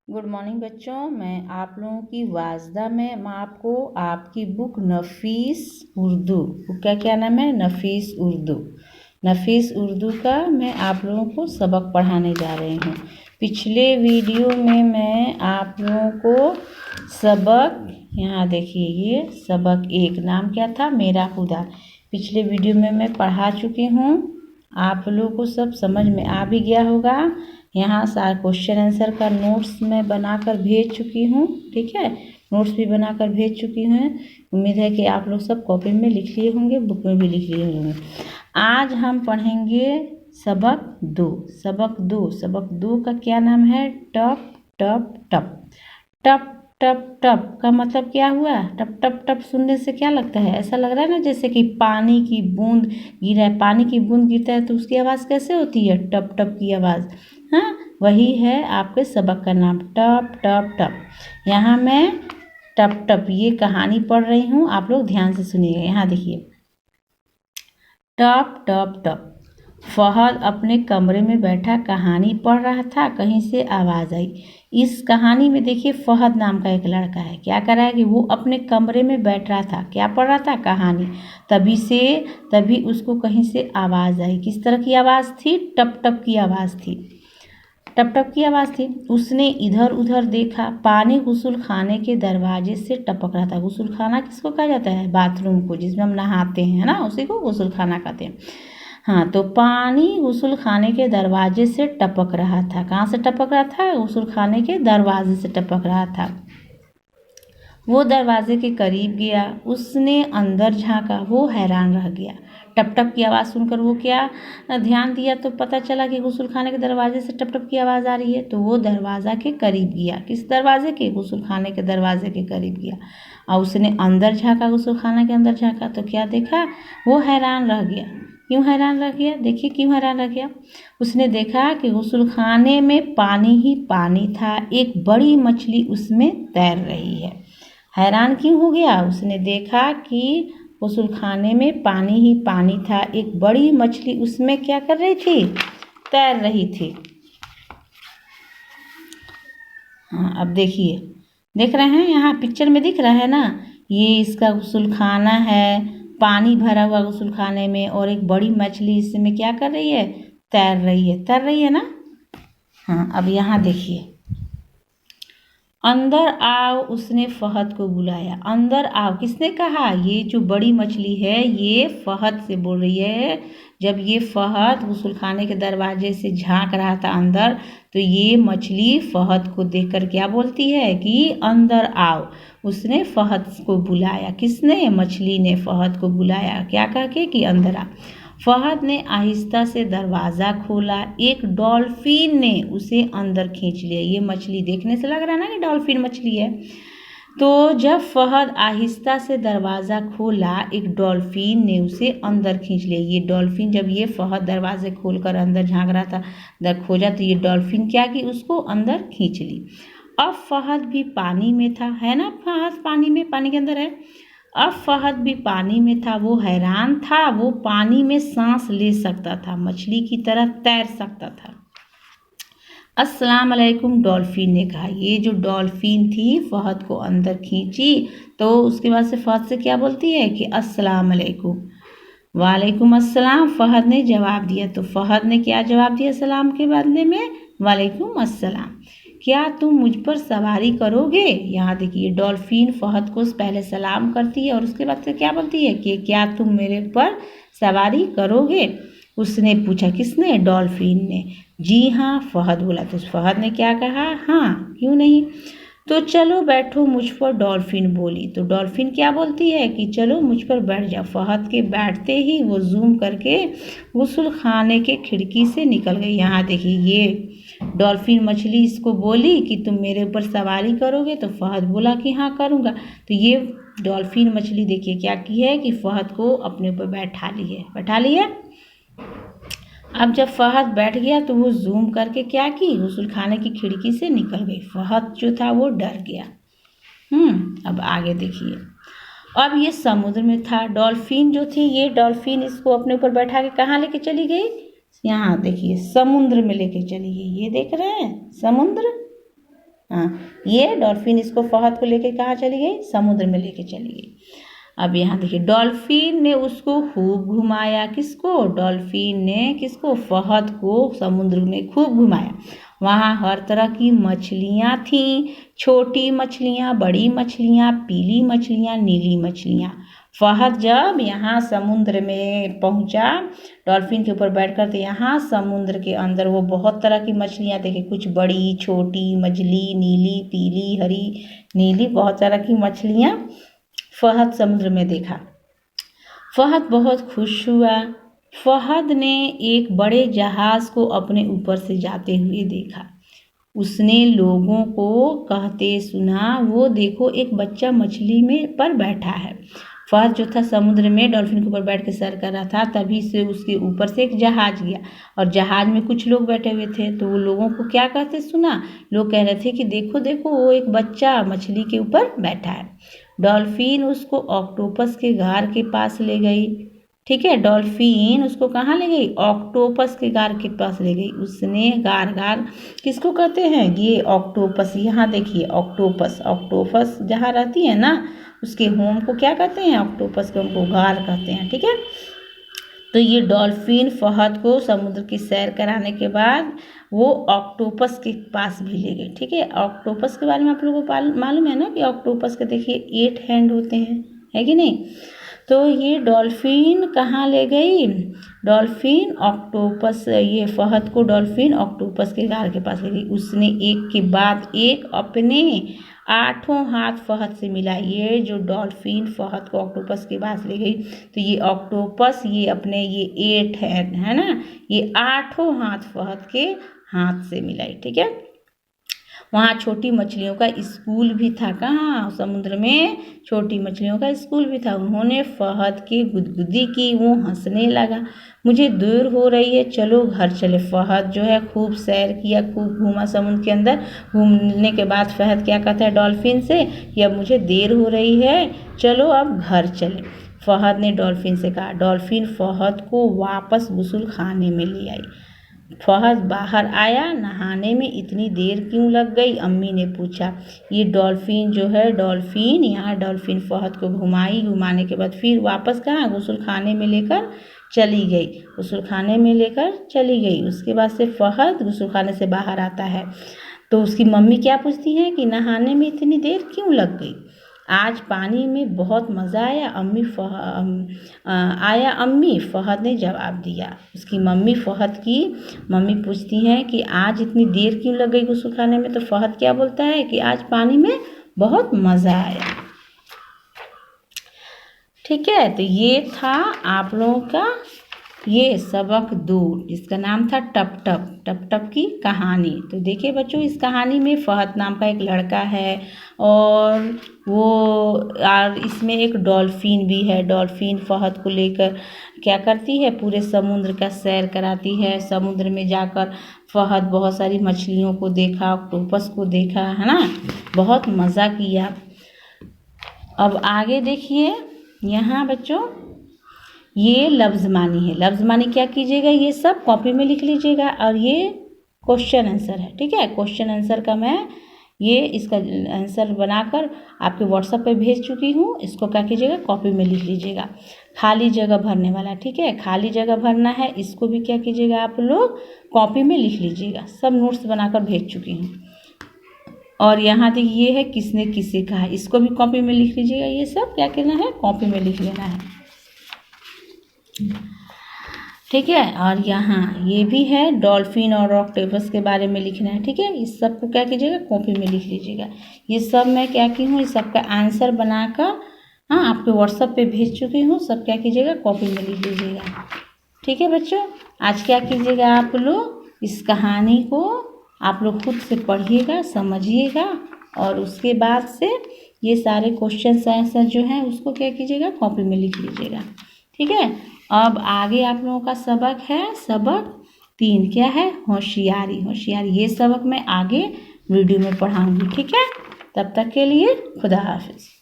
Good morning बच्चों, मैं आप लोगों की वाजदा में आपको आपकी बुक नफीस उर्दू, क्या क्या नाम है? नफीस उर्दू का मैं आप लोगों को सबक पढ़ाने जा रही हूँ। पिछले वीडियो में मैं आप लोगों को सबक, यहाँ देखिए, ये सबक 1 नाम क्या था? मेरा खुदा। पिछले वीडियो में मैं पढ़ा चुकी हूँ, आप लोगों को सब समझ में आ भी गया होगा। यहाँ सारा क्वेश्चन आंसर का नोट्स मैं बनाकर भेज चुकी हूँ, ठीक है, नोट्स भी बनाकर भेज चुकी हूँ। उम्मीद है कि आप लोग सब कॉपी में लिख लिए होंगे, बुक में भी लिख लिए होंगे। आज हम पढ़ेंगे सबक दो का क्या नाम है? टप टप टप। टप टप टप का मतलब क्या हुआ? टप टप टप सुनने से क्या लगता है? ऐसा लग रहा है ना जैसे कि पानी की बूंद गिरा है। पानी की बूंद गिरता है तो उसकी आवाज़ कैसे होती है? टप टप की आवाज़। हाँ, वही है आपके सबक का नाम, टप टप टप। यहाँ मैं टप टप ये कहानी पढ़ रही हूँ, आप लोग ध्यान से सुनिएगा। यहाँ देखिए, टप टप टप। फहद अपने कमरे में बैठा कहानी पढ़ रहा था, कहीं से आवाज़ आई। इस कहानी में देखिए, फहद नाम का एक लड़का है, क्या कर रहा है कि वो अपने कमरे में बैठ रहा था, क्या पढ़ रहा था? कहानी। तभी उसको कहीं से आवाज़ आई। किस तरह की आवाज़ थी? टप टप की आवाज़ थी, टप टप की आवाज़ थी। उसने इधर उधर देखा, पानी गुस्ल खाने के दरवाजे से टपक रहा था। गुस्ल खाना किसको कहा जाता है? बाथरूम को, जिसमें हम नहाते हैं ना, उसी को गुस्ल खाना कहते हैं। हाँ, तो पानी गुस्ल खाने के दरवाजे से टपक रहा था। कहाँ से टपक रहा था? गुस्ल खाने के दरवाजे से टपक रहा था। वो दरवाजे के करीब गया, उसने अंदर झांका, वो हैरान रह गया। टप टप की आवाज़ सुनकर वो क्या ध्यान दिया तो पता चला कि गुस्ल खाने के दरवाजे से टप टप की आवाज़ आ रही है। तो वो दरवाज़ा के करीब गया। किस दरवाजे के? गुस्ल खाने के दरवाजे के करीब गया और उसने अंदर झांका, गुस्ल खाने के अंदर झांका तो क्या देखा? वो हैरान रह गया। क्यों हैरान रह गया? देखिए क्यों हैरान रह गया। उसने देखा कि गुस्ल खाने में पानी ही पानी था, एक बड़ी मछली उसमें तैर रही है। हैरान क्यों हो गया? उसने देखा कि गुस्ल खाने में पानी ही पानी था, एक बड़ी मछली उसमें क्या कर रही थी? तैर रही थी। हाँ, अब देखिए, देख रहे हैं, यहाँ पिक्चर में दिख रहा है ना, ये इसका गुस्ल खाना है, पानी भरा हुआ गुस्ल खाने में, और एक बड़ी मछली इसमें क्या कर रही है? तैर रही है ना। हाँ, अब यहाँ देखिए, अंदर आओ, उसने फहद को बुलाया। अंदर आओ किसने कहा? ये जो बड़ी मछली है ये फहद से बोल रही है। जब ये फहद गुस्ल खाने के दरवाजे से झांक रहा था अंदर, तो ये मछली फहद को देखकर क्या बोलती है कि अंदर आओ। उसने फहद को बुलाया। किसने? मछली ने फहद को बुलाया, क्या कह के कि अंदर आ। फहद ने आहिस्ता से दरवाज़ा खोला। एक डॉल्फिन ने उसे अंदर खींच लिया। ये मछली देखने से लग रहा है ना कि डॉल्फिन मछली है। तो जब फहद आहिस्ता से दरवाज़ा खोला, एक डॉल्फिन ने उसे अंदर खींच लिया। ये डॉल्फिन, जब ये फहद दरवाजे खोलकर अंदर झांक रहा था, खोजा, तो ये डॉल्फिन क्या कि उसको अंदर खींच ली। अब फहद भी पानी में था, है ना, फहद पानी के अंदर है। अब फहद भी पानी में था, वो हैरान था, वो पानी में सांस ले सकता था, मछली की तरह तैर सकता था। अस्सलाम अलैकुम, डॉल्फिन ने कहा। ये जो डॉल्फिन थी फहद को अंदर खींची, तो उसके बाद से फहद से क्या बोलती है कि अस्सलाम अलैकुम। वालेकुम अस्सलाम, फहद ने जवाब दिया। तो फहद ने क्या जवाब दिया सलाम के बदले में? वालेकुम अस्सलाम। क्या तुम मुझ पर सवारी करोगे? यहाँ देखिए, डॉल्फिन फहद को पहले सलाम करती है और उसके बाद से क्या बोलती है कि क्या तुम मेरे पर सवारी करोगे? उसने पूछा। किसने? डॉल्फिन ने। जी हाँ, फहद बोला। तो फहद ने क्या कहा? हाँ, क्यों नहीं। तो चलो बैठो मुझ पर, डॉल्फिन बोली। तो डॉल्फिन क्या बोलती है कि चलो मुझ पर बैठ जाओ। फहद के बैठते ही वो जूम करके गुस्ल खाने के खिड़की से निकल गई। यहाँ देखिए, ये डॉल्फिन मछली इसको बोली कि तुम मेरे ऊपर सवारी करोगे, तो फहद बोला कि हाँ करूँगा। तो ये डॉल्फिन मछली देखिए क्या की है कि फहद को अपने ऊपर बैठा ली है। अब जब फहद बैठ गया तो वो जूम करके क्या की? गुस्ल खाने की खिड़की से निकल गई। फहद जो था वो डर गया। अब आगे देखिए, अब ये समुद्र में था। डॉल्फिन जो थी, ये डॉल्फिन इसको अपने ऊपर बैठा के कहाँ लेके चली गई? यहाँ देखिए, समुद्र में लेके चली गई। ये देख रहे हैं समुद्र, ये डॉल्फिन इसको फहद को लेके कहाँ चली गई, समुद्र में लेके चली गई। अब यहाँ देखिए डॉल्फिन ने उसको खूब घुमाया, किसको, डॉल्फिन ने किसको, फहद को समुद्र में खूब घुमाया। वहाँ हर तरह की मछलियाँ थीं, छोटी मछलियाँ, बड़ी मछलियाँ, पीली मछलियाँ, नीली मछलियाँ। फहद जब यहाँ समुद्र में पहुँचा डॉल्फिन के ऊपर बैठकर, तो यहाँ समुद्र के अंदर वो बहुत तरह की मछलियाँ देखे, कुछ बड़ी, छोटी, मझली, नीली, पीली, हरी, नीली, बहुत तरह की मछलियाँ फहद समुद्र में देखा। फहद बहुत खुश हुआ। फहद ने एक बड़े जहाज़ को अपने ऊपर से जाते हुए देखा। उसने लोगों को कहते सुना, वो देखो एक बच्चा मछली में पर बैठा है। फहद जो था समुद्र में डॉल्फिन के ऊपर बैठ के सैर कर रहा था, तभी से उसके ऊपर से एक जहाज गया और जहाज में कुछ लोग बैठे हुए थे। तो वो लोगों को क्या कहते सुना, लोग कह रहे थे कि देखो देखो वो एक बच्चा मछली के ऊपर बैठा है। डॉल्फिन उसको ऑक्टोपस के गार के पास ले गई। ठीक है, डॉल्फिन उसको कहाँ ले गई, ऑक्टोपस के गार के पास ले गई। उसने गार, गार किसको कहते हैं, ये ऑक्टोपस, यहाँ देखिए ऑक्टोपस, ऑक्टोपस जहाँ रहती है ना उसके होम को क्या कहते हैं, ऑक्टोपस के उनको गार कहते हैं। ठीक है, तो ये डॉल्फिन फहद को समुद्र की सैर कराने के बाद वो ऑक्टोपस के पास भी ले गई। ठीक है, ऑक्टोपस के बारे में आप लोगों को मालूम है ना कि ऑक्टोपस के देखिए 8 हैंड होते हैं, है कि नहीं। तो ये डॉल्फिन कहाँ ले गई, डॉल्फिन ऑक्टोपस, ये फहद को डॉल्फिन ऑक्टोपस के गार के पास ले गई। उसने एक के बाद एक अपने 8 हाथ फहद से मिला। ये जो डॉल्फिन फहद को ऑक्टोपस के पास ले गई, तो ये ऑक्टोपस ये अपने ये 8 है ना, ये 8 हाथ फहद के हाथ से मिलाई। ठीक है, वहाँ छोटी मछलियों का स्कूल भी था। कहाँ, समुद्र में छोटी मछलियों का स्कूल भी था। उन्होंने फहद की गुदगुदी की, वो हंसने लगा। मुझे देर हो रही है, चलो घर चले। फहद जो है खूब सैर किया, खूब घूमा समुद्र के अंदर। घूमने के बाद फहद क्या कहता है डॉल्फिन से कि अब मुझे देर हो रही है, चलो अब घर चले। फहद ने डॉल्फिन से कहा। डॉल्फिन फहद को वापस गुस्ल खाने में ले आई। फहद बाहर आया, नहाने में इतनी देर क्यों लग गई, अम्मी ने पूछा। ये डॉल्फिन जो है, डॉल्फिन यहाँ डॉल्फिन फहद को घुमाई, घुमाने के बाद फिर वापस कहाँ, गुस्ल खाने में लेकर चली गई, गुस्ल खाने में लेकर चली गई। उसके बाद से फहद गुस्ल खाने से बाहर आता है तो उसकी मम्मी क्या पूछती हैं कि नहाने में इतनी देर क्यों लग गई। आज पानी में बहुत मज़ा आया अम्मी, फहद ने जवाब दिया। उसकी मम्मी, फहद की मम्मी पूछती हैं कि आज इतनी देर क्यों लग गई गुस्ल खाने में, तो फहद क्या बोलता है कि आज पानी में बहुत मज़ा आया। ठीक है, तो ये था आप लोगों का ये सबक 2, जिसका नाम था टप टप, टप टप की कहानी। तो देखिए बच्चों, इस कहानी में फहद नाम का एक लड़का है और इसमें एक डॉल्फिन भी है। डॉल्फिन फहद को लेकर क्या करती है, पूरे समुद्र का सैर कराती है। समुद्र में जाकर फहद बहुत सारी मछलियों को देखा, ऑक्टोपस को देखा, है ना, बहुत मज़ा किया। अब आगे देखिए यहाँ बच्चों, ये लफ्ज़ मानी है। लफ्ज़ मानी क्या कीजिएगा, ये सब कॉपी में लिख लीजिएगा और ये क्वेश्चन आंसर है। ठीक है, क्वेश्चन आंसर का मैं ये इसका आंसर बनाकर आपके व्हाट्सएप पे भेज चुकी हूँ। इसको क्या कीजिएगा, कॉपी में लिख लीजिएगा। खाली जगह भरने वाला, ठीक है, खाली जगह भरना है। इसको भी क्या कीजिएगा, आप लोग कॉपी में लिख लीजिएगा। सब नोट्स बनाकर भेज चुकी हूँ। और यहाँ तक ये है किसने किसे कहा, इसको भी कॉपी में लिख लीजिएगा। ये सब क्या करना है, कॉपी में लिख लेना है। ठीक है, और यहाँ ये भी है, डॉल्फिन और ऑक्टोपस के बारे में लिखना है। ठीक है, इस सब को क्या कीजिएगा, कॉपी में लिख लीजिएगा। ये सब मैं क्या की हूँ, इस सब का आंसर बनाकर आपके व्हाट्सएप पे भेज चुकी हूँ। सब क्या कीजिएगा, कॉपी में लिख लीजिएगा। ठीक है बच्चों, आज क्या कीजिएगा, आप लोग इस कहानी को आप लोग खुद से पढ़िएगा, समझिएगा और उसके बाद से ये सारे क्वेश्चन आंसर जो हैं उसको क्या कीजिएगा, कॉपी में लिख लीजिएगा। ठीक है, अब आगे आप लोगों का सबक है, सबक 3 क्या है, होशियारी। होशियारी ये सबक मैं आगे वीडियो में पढ़ाऊंगी। ठीक है, तब तक के लिए खुदा हाफिज़।